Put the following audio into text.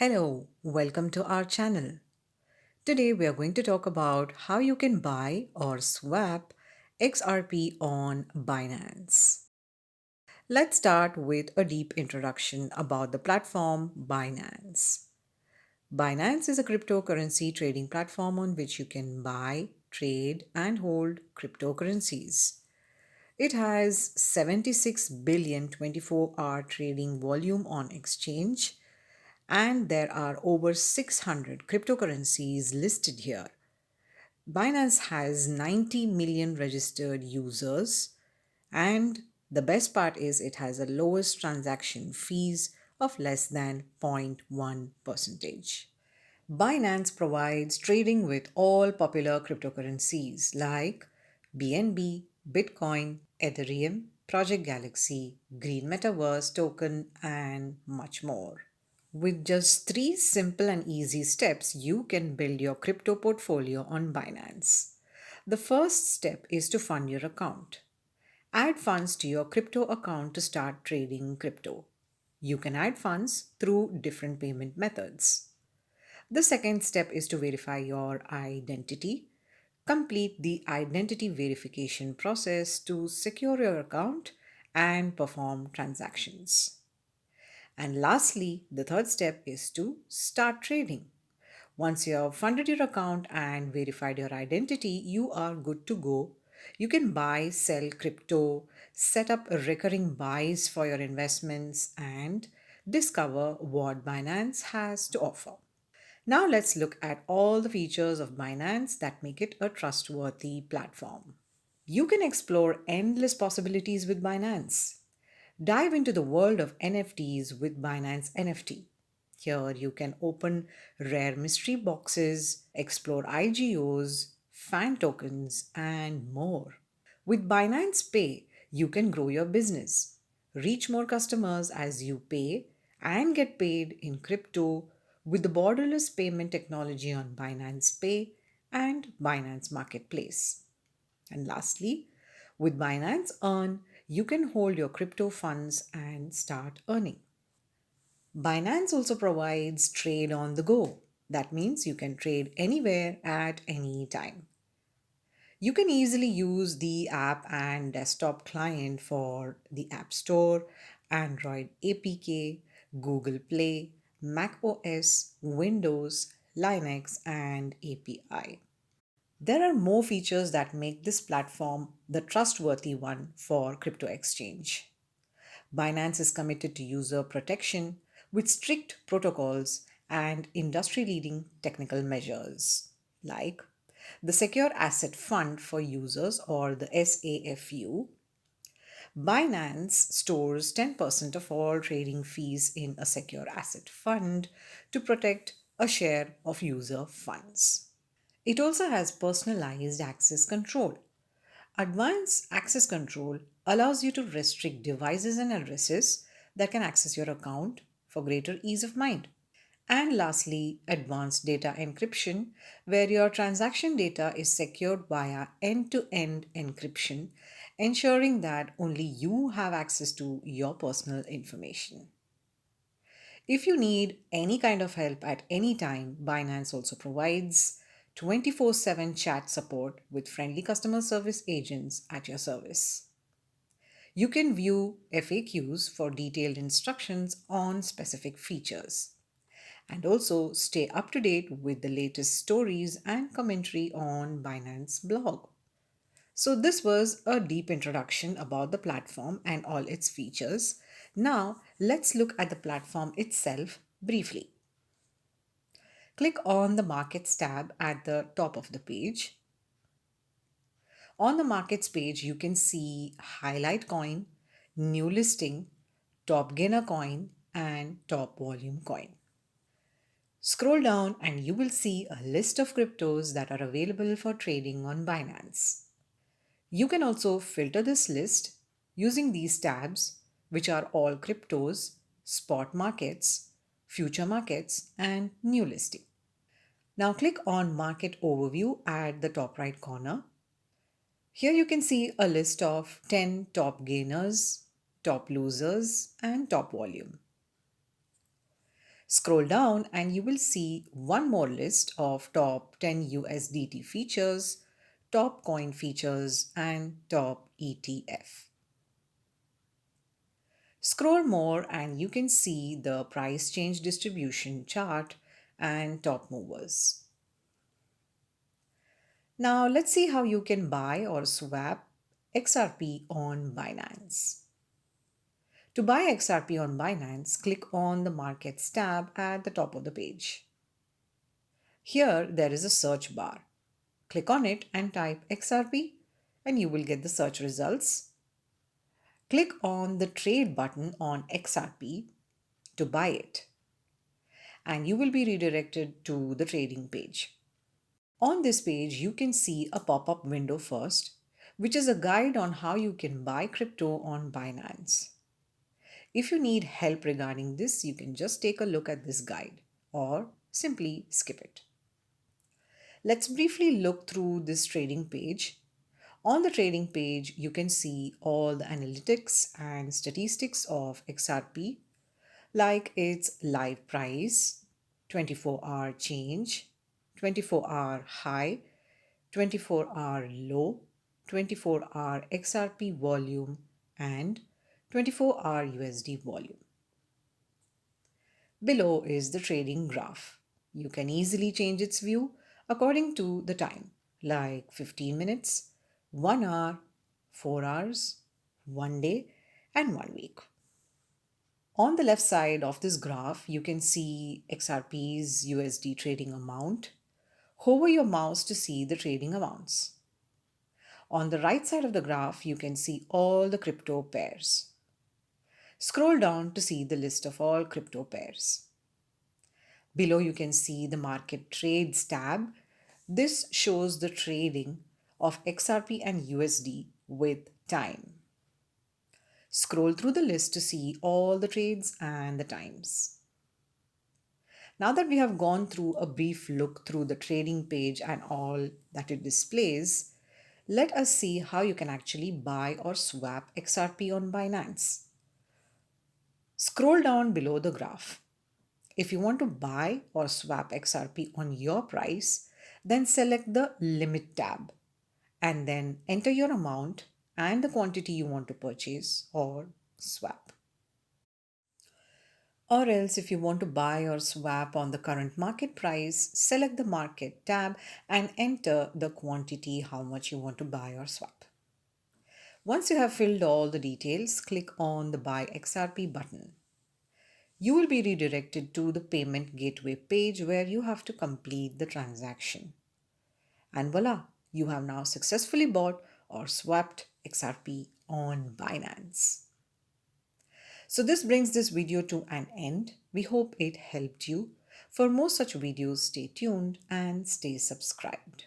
Hello, welcome to our channel. Today we are going to talk about how you can buy or swap XRP on Binance. Let's start with a deep introduction about the platform Binance. Binance is a cryptocurrency trading platform on which you can buy, trade, and hold cryptocurrencies. It has 76 billion 24-hour trading volume on exchange, and there are over 600 cryptocurrencies listed here. Binance has 90 million registered users, and the best part is it has the lowest transaction fees of less than 0.1 percentage. Binance provides trading with all popular cryptocurrencies like BNB, Bitcoin, Ethereum, Project Galaxy, Green Metaverse token, and much more. With just three simple and easy steps, you can build your crypto portfolio on Binance. The first step is to fund your account. Add funds to your crypto account to start trading crypto. You can add funds through different payment methods. The second step is to verify your identity. Complete the identity verification process to secure your account and perform transactions. And lastly, the third step is to start trading. Once you have funded your account and verified your identity, you are good to go. You can buy, sell crypto, set up recurring buys for your investments, and discover what Binance has to offer. Now let's look at all the features of Binance that make it a trustworthy platform. You can explore endless possibilities with Binance. Dive into the world of NFTs with Binance NFT. Here you can open rare mystery boxes, explore IGOs, fan tokens, and more. With Binance Pay, you can grow your business, reach more customers as you pay, and get paid in crypto with the borderless payment technology on Binance Pay and Binance Marketplace. And lastly, with Binance Earn, you can hold your crypto funds and start earning. Binance also provides trade on the go. That means you can trade anywhere at any time. You can easily use the app and desktop client for the App Store, Android APK, Google Play, Mac OS, Windows, Linux, and API. There are more features that make this platform the trustworthy one for crypto exchange. Binance is committed to user protection with strict protocols and industry leading technical measures like the Secure Asset Fund for Users or the SAFU. Binance stores 10% of all trading fees in a secure asset fund to protect a share of user funds. It also has personalized access control. Advanced access control allows you to restrict devices and addresses that can access your account for greater ease of mind. And lastly, advanced data encryption, where your transaction data is secured via end to end encryption, ensuring that only you have access to your personal information. If you need any kind of help at any time, Binance also provides 24/7 chat support with friendly customer service agents at your service. You can view FAQs for detailed instructions on specific features and also stay up to date with the latest stories and commentary on Binance blog. So, this was a deep introduction about the platform and all its features. Now, let's look at the platform itself briefly. Click on the Markets tab at the top of the page. On the Markets page, you can see Highlight Coin, New Listing, Top Gainer Coin, and Top Volume Coin. Scroll down and you will see a list of cryptos that are available for trading on Binance. You can also filter this list using these tabs, which are all cryptos, spot markets, future markets, and new listing. Now click on Market Overview at the top right corner. Here you can see a list of 10 top gainers, top losers, and top volume. Scroll down and you will see one more list of top 10 USDT features, top coin features, and top ETF. Scroll more and you can see the price change distribution chart and top movers. Now let's see how you can buy or swap XRP on Binance. To buy XRP on Binance, click on the Markets tab at the top of the page. Here there is a search bar. Click on it and type XRP and you will get the search results. Click on the trade button on XRP to buy it and you will be redirected to the trading page. On this page, you can see a pop-up window first, which is a guide on how you can buy crypto on Binance. If you need help regarding this, you can just take a look at this guide or simply skip it. Let's briefly look through this trading page. On the trading page, you can see all the analytics and statistics of XRP, like its live price, 24-hour change, 24-hour high, 24-hour low, 24-hour XRP volume, and 24-hour USD volume. Below is the trading graph. You can easily change its view according to the time, like 15 minutes, 1 hour, 4 hours, 1 day, and 1 week. On the left side of this graph, you can see XRP's USD trading amount. Hover your mouse to see the trading amounts. On the right side of the graph, you can see all the crypto pairs. Scroll down to see the list of all crypto pairs. Below, you can see the Market Trades tab. This shows the trading of XRP and USD with time. Scroll through the list to see all the trades and the times. Now that we have gone through a brief look through the trading page and all that it displays, let us see how you can actually buy or swap XRP on Binance. Scroll down below the graph. If you want to buy or swap XRP on your price, then select the Limit tab and then enter your amount and the quantity you want to purchase or swap. Or else, if you want to buy or swap on the current market price, select the Market tab and enter the quantity, how much you want to buy or swap. Once you have filled all the details, click on the Buy XRP button. You will be redirected to the payment gateway page where you have to complete the transaction. And voila, you have now successfully bought or swapped XRP on Binance. So this brings this video to an end. We hope it helped you. For more such videos, stay tuned and stay subscribed.